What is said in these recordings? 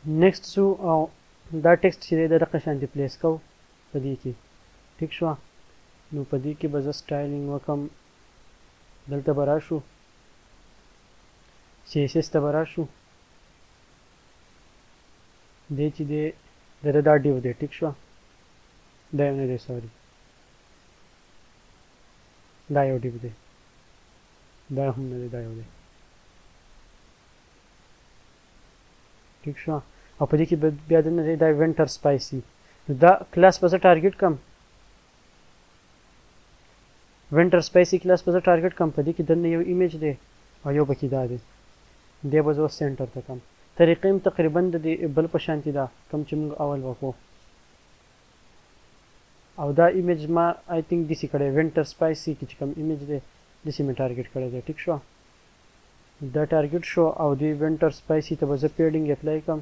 نیکسټ سو او دا ټیکسټ چې دی د دغه شانتې پلیس کوو په دې کې ټیک شوه نو په دې کې به زه سټایلینګ وکړم دلته به راشو CSS ته به راشو دی چې دی د ده دا ډیو دی ټیک شوه دا یو نه دی سوري دا یو ډیو دی دا هم نه دی دا یو دی ټیک شوه او په دې کې بیا دننه دی دا وینټر سپایسي نو دا کلاس به زه ټارګټ کړم وینټر سپایسي کلاس به زه ټارګټ کړم په دې کې دننه یو ایمیج دی او یو پکې دا دی دی به زه اوس سینټر ته کړم طریقې هم تقریبا د دې بل په شانتې ده کوم چې موږ اول وکړو او دا ایمیج ما آی تھنک داسې کړی وینټر سپایسي کې چې کوم ایمیج دی داسې مې ټارګټ کړی دی ټیک شو دا ټارګټ شو او دې وینټر سپایسي ته به زه پیډینګ اپلای کړم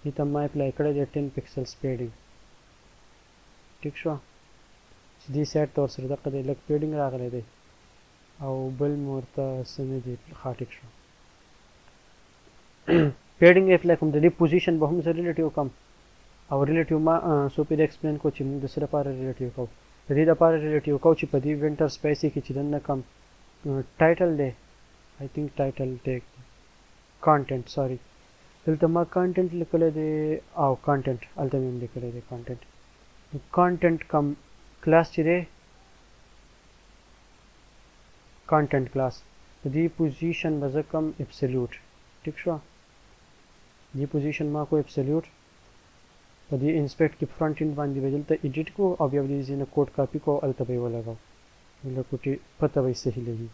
دې ته ما اپلای کړی دی 10 پکسلز پیډینګ ټیک شو چې دې سایډ ته ورسره دقه دی لږ پیډینګ راغلی دی او بل مې ورته څه نه دی ښه ټیک شو پیډینګ اپلای کوم د دې پوزیشن به هم زه ریلیټیو کوم او ریلیټیو ما سو پې ایکسپلین کو چې موږ د څه لپاره ریلیټیو کوو د دې لپاره ریلیټیو کوو چې په دې وینټر سپایسي کې چې دننه کوم ټایټل دی آی تھنک ټایټل ټیک کانټینټ سوري دلته ما کانټینټ لیکلی دی او کانټینټ هلته مې هم لیکلی دی کانټینټ کانټینټ کم کلاس چې دی کانټینټ کلاس د دې پوزیشن به زه کم اپسلیوټ ټیک شو دې پوزیشن ما کو اپسلیوټ په دې انسپیکټ کې فرنٹ اینډ باندې به دلته ایډیټ کو او بیا به دې ځینې کوډ کاپي کو هلته به یې ولګوو لکه پته به یې صحیح لګي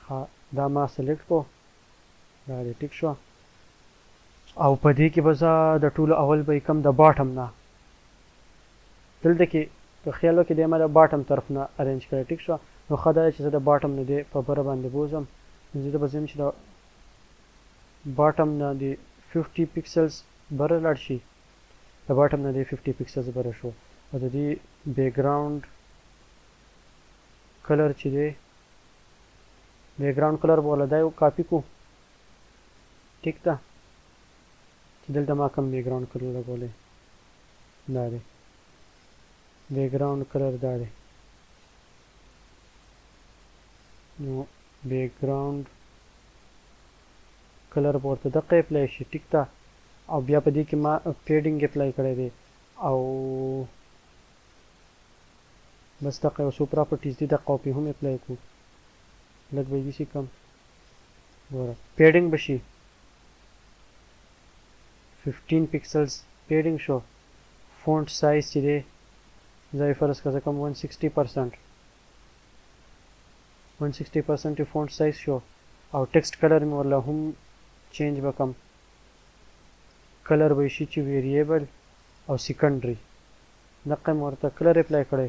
ها دا ما سلیکټ کو دا دی ټیک شو او په دې کې به زه د ټولو اول به یې کم د باټم نه دلته کې که خیال وکړې دی ما د باټم طرف نه ارینج کړی ټیک شو نو ښه دا چې زه د باټم نه دی په بره باندې بوځم زه ته به ځم چې د باټم نه د 50 پکسلز بره لاړ شي د باټم نه د 50 پکسلز بره شو او د دې بیکګراوند کلر چې دی بیکګراوند کلر به وله دا یو کاپي کو ټیک ده چې دلته ما کوم بیکګراوند کلر لګولی دا دی بیکګراوند کلر دا دی نو بیکګراوند کلر به ورته دقه اپلای شي ټیک ده او بیا په دې کې ما پیډینګ اپلای کړی دی او بس دقه یو څو پراپرټیز دي دقه او پې هم اپلای کړو لږ به یې داسې کم ګوره پیډینګ به شي 15 پکسلز پیډینګ شو فونټ سایز چې دی زه یې فرض کړه کم 160% فونټ سایز شو او ټیکسټ کلر مې ورله هم چینج وکم کلر به شي چې ویریبل او سیکنډري دقه مې ورته کلر اپلای کړی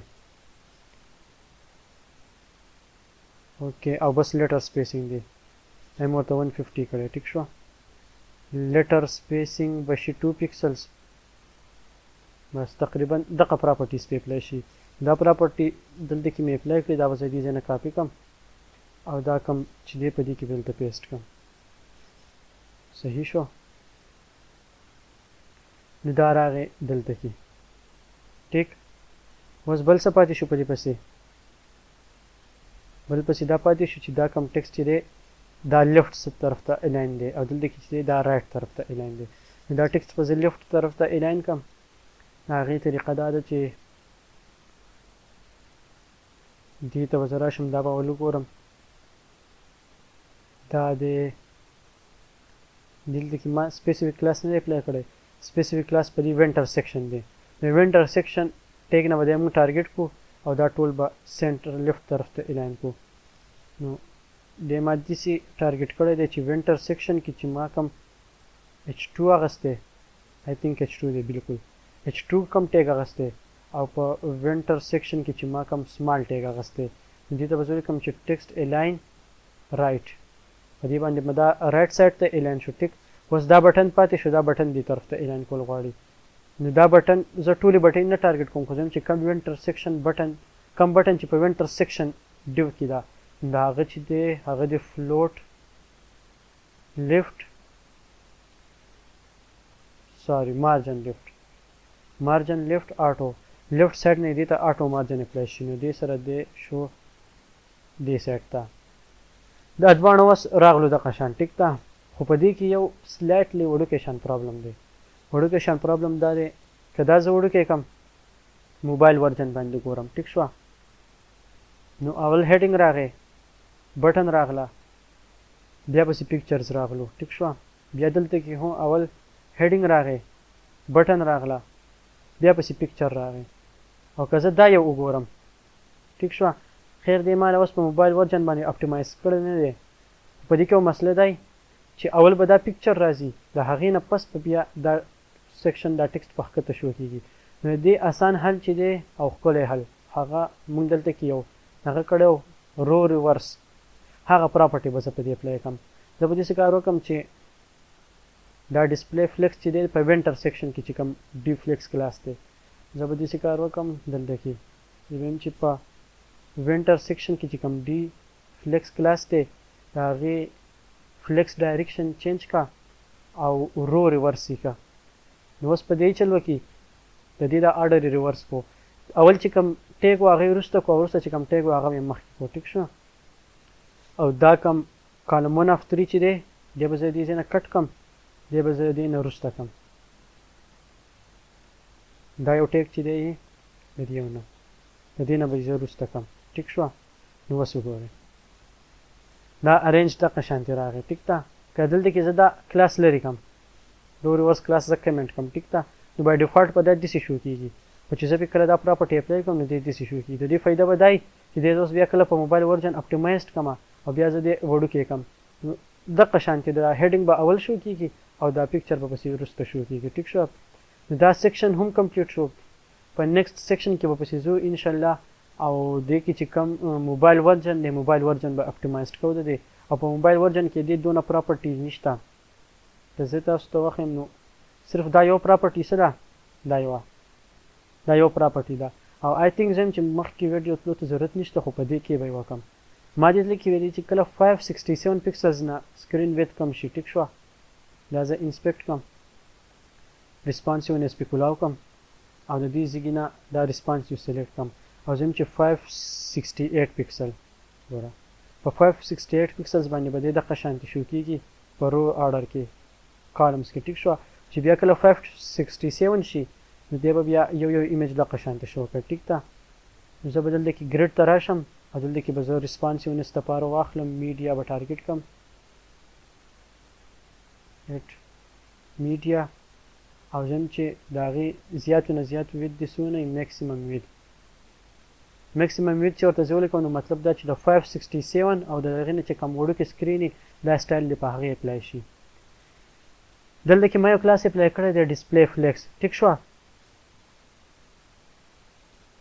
اوکې او بس لیټر سپیسینګ دی مې ورته 150 کړی ټیک شو لیټر سپیسینګ به شي 2 پکسلز بس تقریبا دغه پراپرټیز پې اپلای شي دا پراپرټي دلته کې مې اپلای کړې دا به زه دې ځای نه کاپي کړم او دا کم چې دی په دې کې به دلته پیسټ کړم صحیح شو نو دا راغی دلته کې ټیک اوس بل څه پاتې شو په دې پسې بل پسې دا پاتې شو چې دا کم ټیکسټ چې دی دا لیفټ طرف ته الاین دی او دلته کې چې دی دا رایټ طرف ته الاین دی نو دا ټیکسټ به زه لیفټ طرف ته الاین کړم د هغې طریقه دا ده چې دې ته به زه راشم دا به ول وګورم دا دی دلته کې ما سپیسیفیک کلاس نه دی اپلای کړی سپیسیفیک کلاس په دې وینټر سیکشن دی د وینټر سیکشن ټیګ نه به دی موږ ټارګټ کو او دا ټول به سینټر لیفټ طرف ته الاین کو نو دی ما داسې ټارګټ کړی دی چې وینټر سیکشن کې چې ما کم H2 اغستی آی تھنک H2 دی بالکل H2 کم ټیګ اغستی او په وینټر سیکشن کې چې ما کم سمال ټیګ اغستی نو دې ته به زه ولیکم چې ټیکسټ الاین رایټ په دې باندې به دا رایټ سایډ ته الاین شو ټیک اوس دا بټن پاتې شو دا بټن دې طرف ته الاین کول غواړي نو دا بټن زه ټولې بټن نه ټارګټ کوم خو زه چې کم وینټر سیکشن بټن کم بټن چې په وینټر سیکشن ډیو کې ده دا هغه چې دی هغه د فلوټ لیفټ سوري مارجن لیفت آټو لیفت سایډ نه دې ته آټو مارجن اپلای شي نو دې سره دې شو دې سایډ ته دا دواړه اوس راغلو دغه شان ټیک ده خو په دې کې یو سلایټلی وړوکی شان پرابلم دی وړوکی شان پرابلم دا دی که دا زه وړوکی کړم موبایل ورجن باندې ګورم ټیک شوه نو اول هیډینګ راغی بټن راغله بیا پسې پکچرز راغلو ټیک شوه بیا دلته کې هو اول هیډینګ راغی بټن راغله بیا پسې پکچر راغی او که زه دا یو وګورم ټیک شوه خیر دی ما اوس په موبایل ورجن باندې اپټیمایز کړی نه دی په دې کې یو مسله دی چې اول به دا پکچر راځي د هغې نه پس به بیا دا سیکشن دا ټکسټ په ښکته شو کېږي نو دې اسان حل چې دی او ښکلی حل هغه موږ دلته کې یو هغه کړی رو ریورس هغه پراپرټي به زه په دې اپلای کړم زه به داسې کار وکړم چې دا ډسپلی فلیکس چې دی په وینټر سیکشن کې چې کوم ډي فلیکس کلاس دی زه به داسې کار وکړم دلته کې زه وایم چې په وینټر سیکشن کې چې کوم ډي فلیکس کلاس دی د هغې فلیکس ډایرکشن چینج کا او رو ریورس یې کا نو اوس په دې چل وکړي د دې دا آرډر یې ریورس کو اول چې کوم ټیګ و هغه یې وروسته کو وروسته چې کوم ټیګ و هغه یې مخکې کو ټیک شو او دا کوم کالم 1 اف 3 چې دی دی به زه دې ځای نه کټ کړم دی به زه دې نه وروسته کړم دا یو ټیګ چې دی د دې یو نه د دې نه به زه وروسته کړم ټیک شوه نو اوس وګورئ دا ارینج دغه شانتې راغی ټیک ده که دلته کې زه دا کلاس لرې کړم رو ریورس کلاس زه کمنټ کړم ټیک ده نو بای ډیفالټ به دا داسې شو کېږي خو چې زه پې کله دا پراپرټي اپلای کړم نو دې داسې شو کېږي د دې فایده به دی چې دې اوس بیا کله په موبایل ورجن اپټیمایزډ کړم او بیا زه دې وړوکی کړم نو دغه شانتې دا هیډینګ به اول شو کېږي او دا پکچر به پسې وروسته شو کېږي ټیک شو نو دا سیکشن هم کمپلیټ شو په نیکسټ سیکشن کې به پسې ځو انشاءالله او دې کې چې کوم موبایل ورجن دی موبایل ورجن به اپټیمایزډ کوو دی او په موبایل ورجن کې دې دونه پراپرټیز نشته که زه تاسو ته وښیم نو صرف دا یو پراپرټي څه ده دا یو پراپرټي ده او آی تھنک زه چې مخکې ویډیو تلو ته ضرورت نشته خو په دې کې به یې وکړم ما دې دلته کې ویلي چې کله 567 پکسلز نه سکرین ویډ کم شي ټیک شوه دا زه انسپیکټ کړم ریسپانسیونس پې کولاو کړم او د دې ځګې نه دا ریسپانسیو سلیکټ کړم او زه چې 568 پکسل ګوره په 568 پکسلز باندې به دې دغه شانتې شو کېږي په رو آرډر کې کالمز کې ټیک شوه چې بیا کله 567 شي نو دی به بیا یو ایمیج دغه شانتې شو کړه ټیک ده نو زه به دلته کې ګریډ ته راشم او دلته کې به زه ریسپانسیونس دپاره واخلم میډیا به ټارګټ کړم میډیا او زم چې د هغې زیاتو نه زیات وید دې څونه میکسیمم وید میکسیمم وید چې ورته زه ولیکم نو مطلب دا چې د 567 او د هغې نه چې کوم وړوکی سکرین دا سټایل دې په هغې اپلای شي دلته کې ما یو کلاس اپلای کړی دی ډسپلی فلیکس ټیک شوه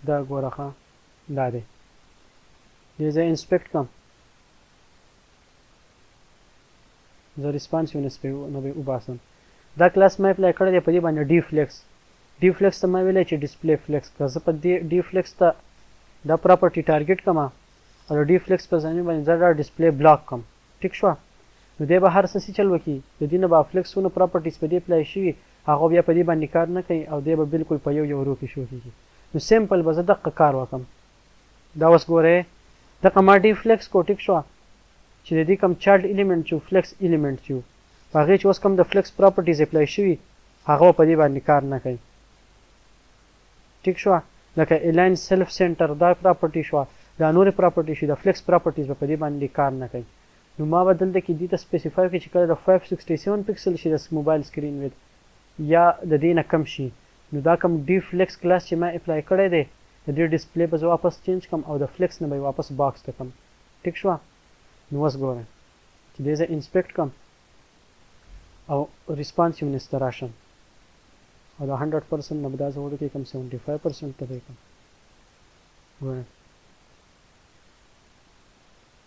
دا ګوره ښه دا دی دې زه انسپیکټ کړم زه ریسپانسیونس پې نه به وباسم دا کلاس ما اپلای کړی دی په دې باندې ډي فلیکس ته ما ویلی چې ډسپلی فلیکس که زه په دې ډي فلیکس ته دا پراپرټي ټارګټ کړم او د ډي فلیکس په ځای باندې زه دا ډسپلی بلاک کړم ټیک شوه نو دی به هر څه چل وکړي د دې نه به فلیکسونه پراپرټیز په دې اپلای شوي هغه بیا په دې باندې کار نه کوي او دی به بلکل په یو رو کې شو کېږي نو سیمپل به زه دقه کار وکړم دا اوس ګورئ دغه ما ډي فلیکس کو ټیک شوه چې د دې کوم چایلډ ایلیمنټ چې فلیکس ایلیمنټ چې په هغې چې اوس کوم د فلیکس پراپرټیز اپلای شوي هغه په دې باندې کار نه کوي ټیک شوه لکه الاین سیلف سینټر دا پراپرټي شوه دا نورې پراپرټي شي د فلیکس پراپرټیز به په دې باندې کار نه کوي نو ما به دلته کې دې ته سپیسیفای کړي چې کله د 567 پکسل شي د موبایل سکرین وید یا د دې نه کم شي نو دا کوم ډي فلیکس کلاس چې ما اپلای کړی دی د دې ډسپلی به زه واپس چینج کړم او د فلیکس نه به یې واپس باکس ته کړم ټیک شوه نو اوس ګورئ چې دې زه انسپیکټ کړم او ریسپانسیونس ته راشم او د 100% نه به دا زه وړوکی کړم 75% ته به یې کړم ګورئ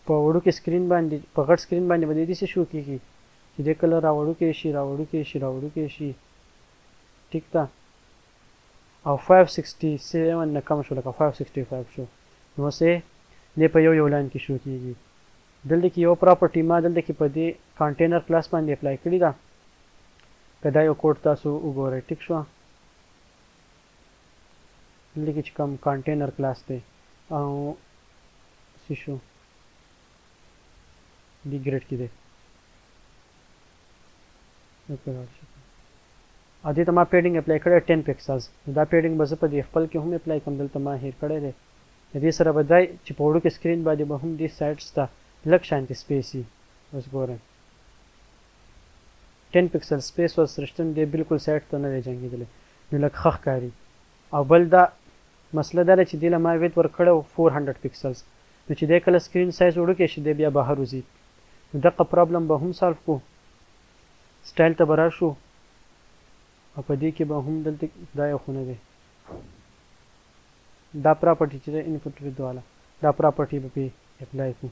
په وړوکې سکرین باندې په غټ سکرین باندې به دې داسې شو کېږي چې دې کله راوړوکی شي ټیک ده او 567 نه کم شو لکه 565 شو نو اوس یې دې په یو لاین کې شو کېږي دلته کې یو پراپرټي ما دلته کې په دې کانټینر کلاس باندې اپلای کړې ده که دا یو کوډ تاسو وګورئ ټیک شو دلته کې چې کوم کانټینر کلاس دی او څه شو دی ګریډ کې دی او دې ته ما پیډینګ اپلای کړی 10 پکسلز دا پیډینګ به زه په دې خپل کې هم اپلای کوم دلته ما هیر کړی دی د دې سره به دی چې په وړو کې سکرین باندې به هم دې سایډس ته لږ شانتي سپیس وي اوس ګورئ 10 پکسل سپیس ور سره شتون دی بالکل سایډ ته نه دی جنګېدلی نو لږ ښه ښکاري او بل دا مسله دا ده چې دې له ما ویت ورکړی و 400 پکسلز نو چې دی کله سکرین سایز وړوکی شي دی بیا بهر وځي نو دغه پرابلم به هم سالو کړو سټایل ته به راشو او په دې کې به هم دلته دا یو خو نه دی دا پراپرټي چې دی انپوټ وید والا دا پراپرټي به پې اپلای کړو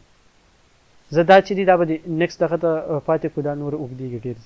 زه دا چې دي دا به د نیکسټ دغه ته پاتې کړو دا نور اوږدېږي ډېر